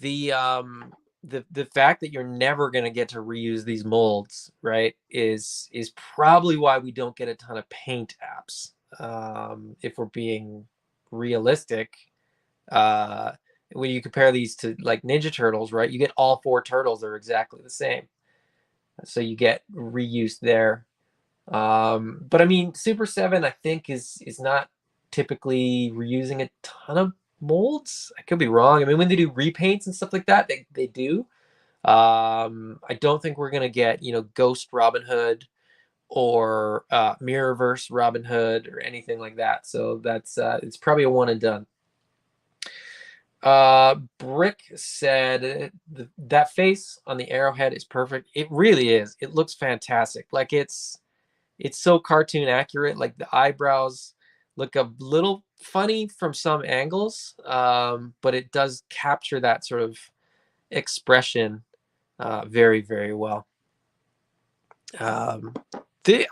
the um, the fact that you're never going to get to reuse these molds, right, is probably why we don't get a ton of paint apps. If we're being realistic, when you compare these to like Ninja Turtles, right, you get all 4 turtles are exactly the same, so you get reuse there. But I mean, Super 7, I think, is not typically reusing a ton of molds. I could be wrong. I mean, when they do repaints and stuff like that, they do. I don't think we're gonna get, you know, Ghost Robin Hood or Mirrorverse Robin Hood or anything like that. So that's it's probably a one and done. Brick said that face on the arrowhead is perfect. It really is. It looks fantastic. Like it's so cartoon accurate. Like the eyebrows look a little funny from some angles, but it does capture that sort of expression very, very well.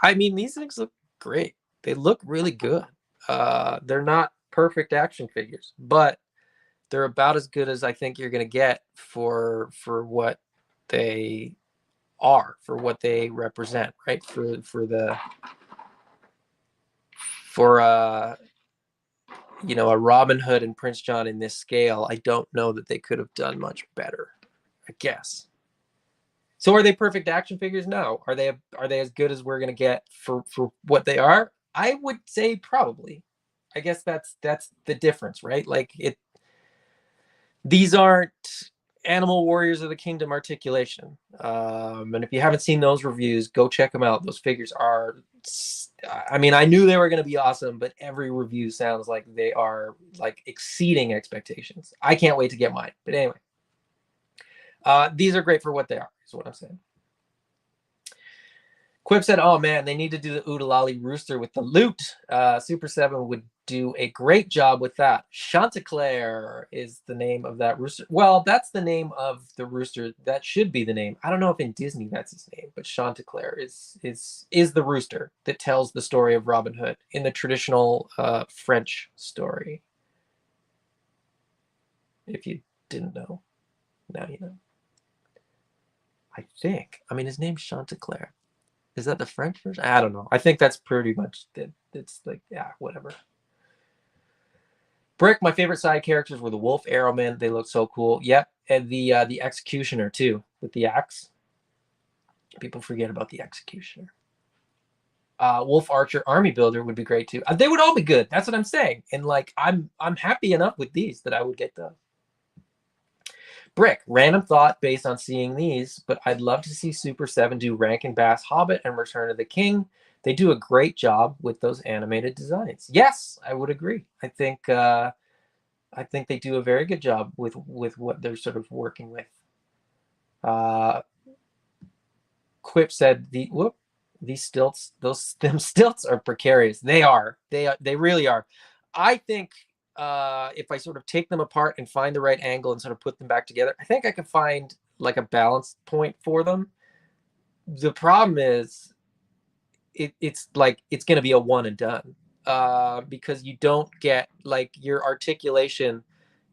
I mean, these things look great. They look really good. They're not perfect action figures, but they're about as good as I think you're going to get for what they are, for what they represent, right? For you know, a Robin Hood and Prince John in this scale, I don't know that they could have done much better, I guess. So are they perfect action figures? No. Are they as good as we're gonna get for what they are? I would say probably. I guess that's the difference, right? Like these aren't Animal Warriors of the Kingdom articulation. And if you haven't seen those reviews, go check them out. Those figures are, I mean, I knew they were going to be awesome, but every review sounds like they are like exceeding expectations. I can't wait to get mine. But anyway, these are great for what they are, is what I'm saying. Quip said, oh man, they need to do the Oodalali Rooster with the loot. Super 7 would do a great job with that. Chanticleer is the name of that rooster. Well, that's the name of the rooster. That should be the name. I don't know if in Disney that's his name, but Chanticleer is the rooster that tells the story of Robin Hood in the traditional French story. If you didn't know, now you know. I think. I mean, his name's Chanticleer. Is that the French version? I don't know. I think that's pretty much it. It's like, yeah, whatever. Brick, my favorite side characters were the Wolf Arrowmen. They look so cool. Yep. And the Executioner too, with the axe. People forget about the Executioner. Wolf Archer Army Builder would be great too. They would all be good. That's what I'm saying. And like I'm happy enough with these that I would get those. Brick, random thought based on seeing these, but I'd love to see Super 7 do Rankin Bass Hobbit and Return of the King. They do a great job with those animated designs. Yes, I would agree. I think they do a very good job with what they're sort of working with. Quip said these stilts, them stilts are precarious. They are. They really are. I think if I sort of take them apart and find the right angle and sort of put them back together, I think I can find like a balance point for them. The problem is it's like it's going to be a one and done because you don't get like your articulation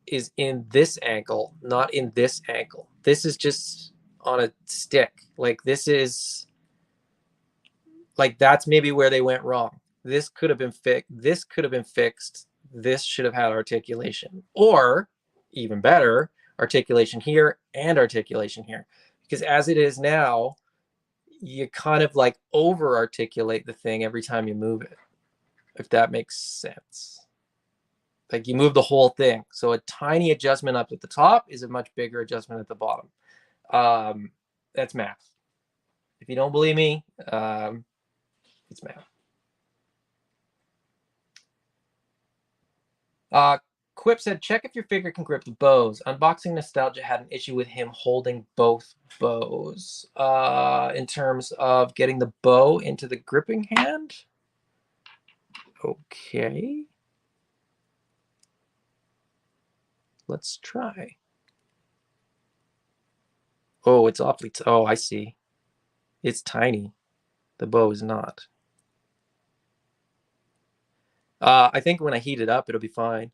is in this ankle, not in this ankle. This is just on a stick. Like this is like that's maybe where they went wrong. This could have been fixed. This could have been fixed. This should have had articulation, or even better, articulation here and articulation here. Because as it is now, you kind of like over articulate the thing every time you move it, if that makes sense. Like you move the whole thing. So a tiny adjustment up at the top is a much bigger adjustment at the bottom. That's math. If you don't believe me, it's math. Quip said, check if your figure can grip the bows. Unboxing Nostalgia had an issue with him holding both bows in terms of getting the bow into the gripping hand. Okay. Let's try. Oh, it's awfully, oh, I see. It's tiny. The bow is not. I think when I heat it up, it'll be fine.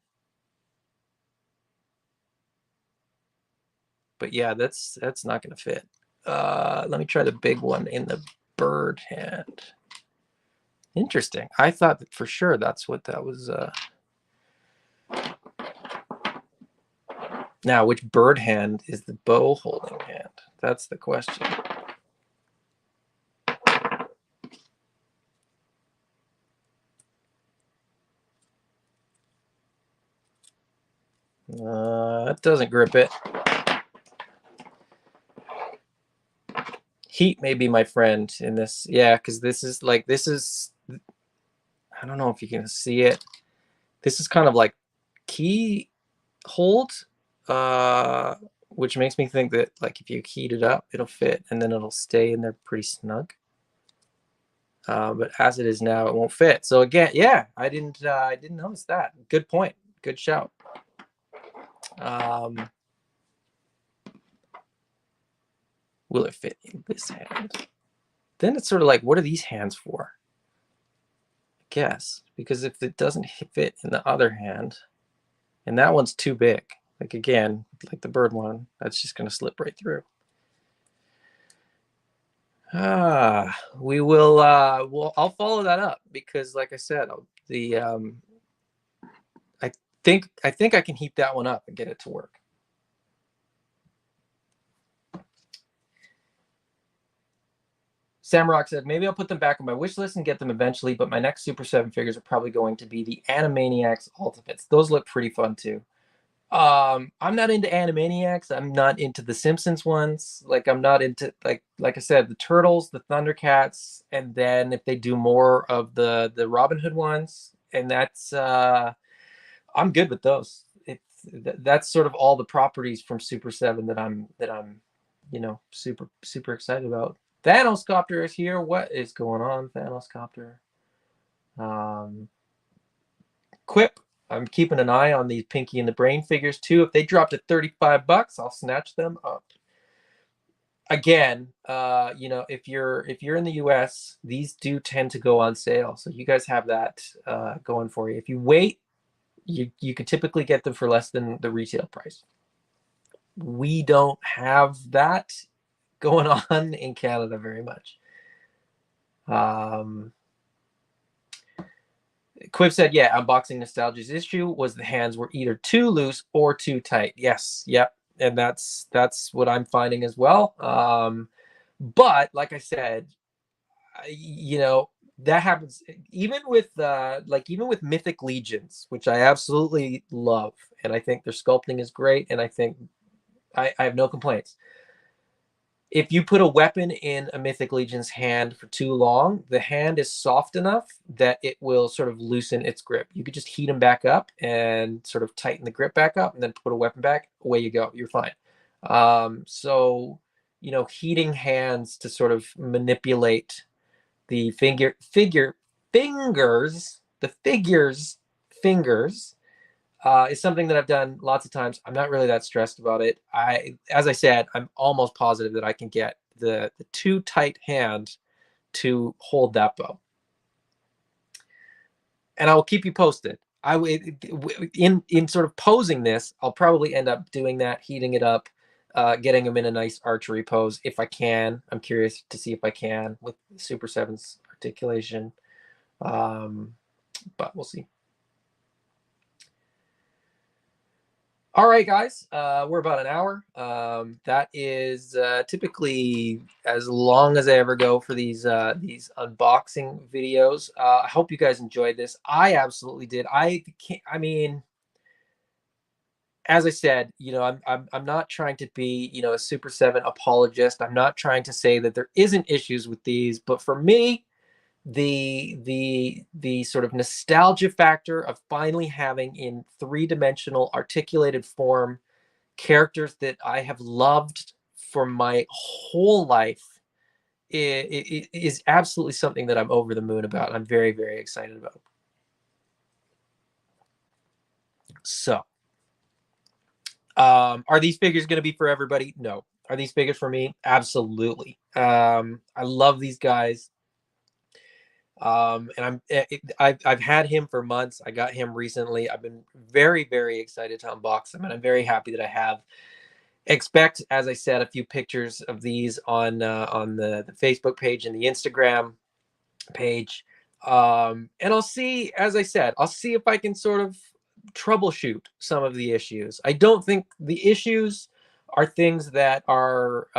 But yeah, that's not going to fit. Let me try the big one in the bird hand. Interesting. I thought that for sure that's what that was. Now, which bird hand is the bow holding hand? That's the question. That doesn't grip it. Heat may be my friend in this. Yeah, because this is, I don't know if you can see it. This is kind of like key hold, which makes me think that like if you heat it up, it'll fit and then it'll stay in there pretty snug. But as it is now, it won't fit. So again, yeah, I didn't notice that. Good point. Good shout. Will it fit in this hand? Then it's sort of like, what are these hands for? I guess because if it doesn't fit in the other hand, and that one's too big, like again, like the bird one, that's just going to slip right through. We will. Well, I'll follow that up because, like I said, I think I can heat that one up and get it to work. Samrock said, maybe I'll put them back on my wish list and get them eventually, but my next Super 7 figures are probably going to be the Animaniacs Ultimates. Those look pretty fun too. I'm not into Animaniacs. I'm not into the Simpsons ones. Like I'm not into like I said, the Turtles, the Thundercats, and then if they do more of the Robin Hood ones, and that's I'm good with those. That's sort of all the properties from Super 7 that I'm super excited about. Thanos Copter is here. What is going on, Thanos Copter? Quip. I'm keeping an eye on these Pinky and the Brain figures too. If they drop to $35, I'll snatch them up. Again, if you're in the US, these do tend to go on sale. So you guys have that going for you. If you wait, you could typically get them for less than the retail price. We don't have that going on in Canada very much. Quiv said, yeah, unboxing Nostalgia's issue was the hands were either too loose or too tight. Yes, yep. And that's what I'm finding as well. But like I said, that happens even with even with Mythic Legions, which I absolutely love, and I think their sculpting is great, and I think I have no complaints. If you put a weapon in a Mythic Legion's hand for too long, the hand is soft enough that it will sort of loosen its grip. You could just heat them back up and sort of tighten the grip back up, and then put a weapon back. Away you go. You're fine. So, heating hands to sort of manipulate the fingers is something that I've done lots of times. I'm not really that stressed about it. As I said, I'm almost positive that I can get the too tight hand to hold that bow, and I will keep you posted. In sort of posing this, I'll probably end up doing that, heating it up, getting them in a nice archery pose if I can. I'm curious to see if I can with Super 7's articulation, but we'll see. All right, guys, we're about an hour. That is typically as long as I ever go for these unboxing videos. I hope you guys enjoyed this. I absolutely did. I mean, as I said, I'm not trying to be, a Super 7 apologist. I'm not trying to say that there isn't issues with these, but for me, the sort of nostalgia factor of finally having in three-dimensional articulated form characters that I have loved for my whole life is absolutely something that I'm over the moon about. I'm very, very excited about. So, are these figures going to be for everybody? No. Are these figures for me? Absolutely. I love these guys. And I've had him for months. I got him recently. I've been very, very excited to unbox them, and I'm very happy that I have. Expect, as I said, a few pictures of these on the Facebook page and the Instagram page. And I'll see, as I said, I'll see if I can sort of troubleshoot some of the issues. I don't think the issues are things that are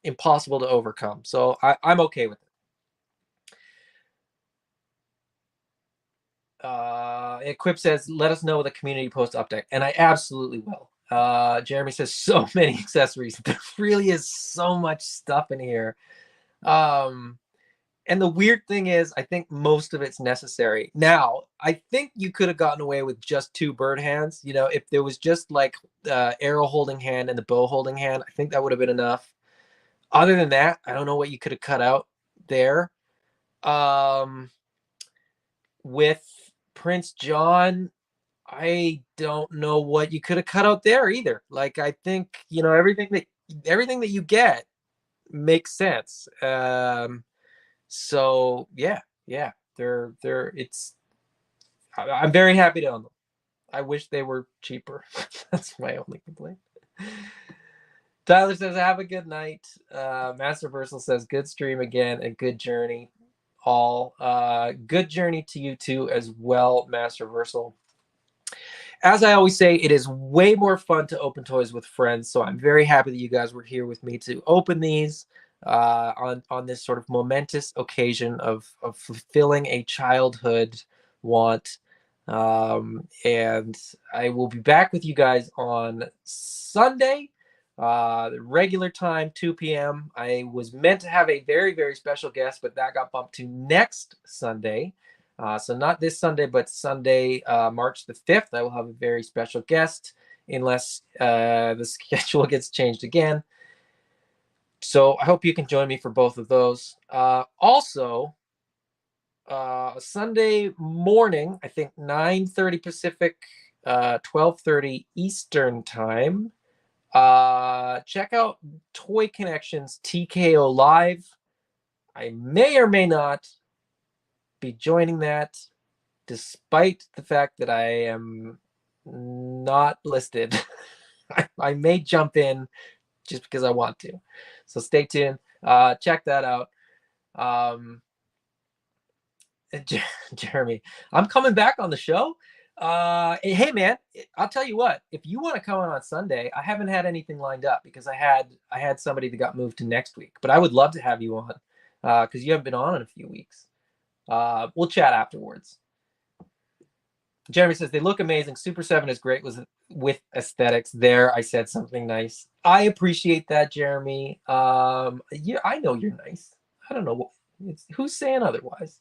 impossible to overcome. So I'm okay with it. Equip says, let us know with a community post update, and I absolutely will. Jeremy says, so many accessories. There really is so much stuff in here. And the weird thing is, I think most of it's necessary. Now, I think you could have gotten away with just 2 bird hands. If there was just like arrow holding hand and the bow holding hand, I think that would have been enough. Other than that, I don't know what you could have cut out there. With Prince John, I don't know what you could have cut out there either. Like, I think, everything that you get makes sense. So yeah, I'm very happy to own them. I wish they were cheaper. That's my only complaint. Tyler says, have a good night. Master Versal says, good stream again and good journey. All good journey to you too as well, Master Versal. As I always say, it is way more fun to open toys with friends. So I'm very happy that you guys were here with me to open these on this sort of momentous occasion of fulfilling a childhood want. And I will be back with you guys on Sunday, the regular time, 2 p.m. I was meant to have a very, very special guest, but that got bumped to next Sunday. So not this Sunday, but Sunday, March the 5th. I will have a very special guest unless the schedule gets changed again. So I hope you can join me for both of those. Also, Sunday morning, I think 9:30 Pacific, 12:30 Eastern time. Check out Toy Connections TKO Live. I may or may not be joining that, despite the fact that I am not listed. I may jump in just because I want to. So stay tuned. Check that out. Jeremy, I'm coming back on the show. Hey man, I'll tell you what, if you want to come on Sunday, I haven't had anything lined up because I had somebody that got moved to next week, but I would love to have you on because you haven't been on in a few weeks. We'll chat afterwards. Jeremy says they look amazing. Super 7 is great with aesthetics. There, I said something nice. I appreciate that, Jeremy. Yeah, I know you're nice. I don't know who's saying otherwise.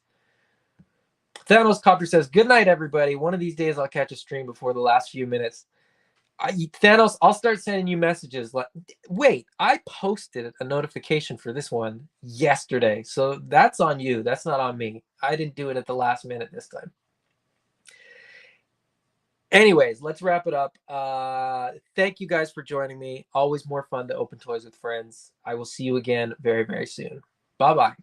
Thanos Copter says, "Good night, everybody. One of these days, I'll catch a stream before the last few minutes." Thanos, I'll start sending you messages. Wait, I posted a notification for this one yesterday, so that's on you. That's not on me. I didn't do it at the last minute this time. Anyways, let's wrap it up. Thank you guys for joining me. Always more fun to open toys with friends. I will see you again very, very soon. Bye-bye.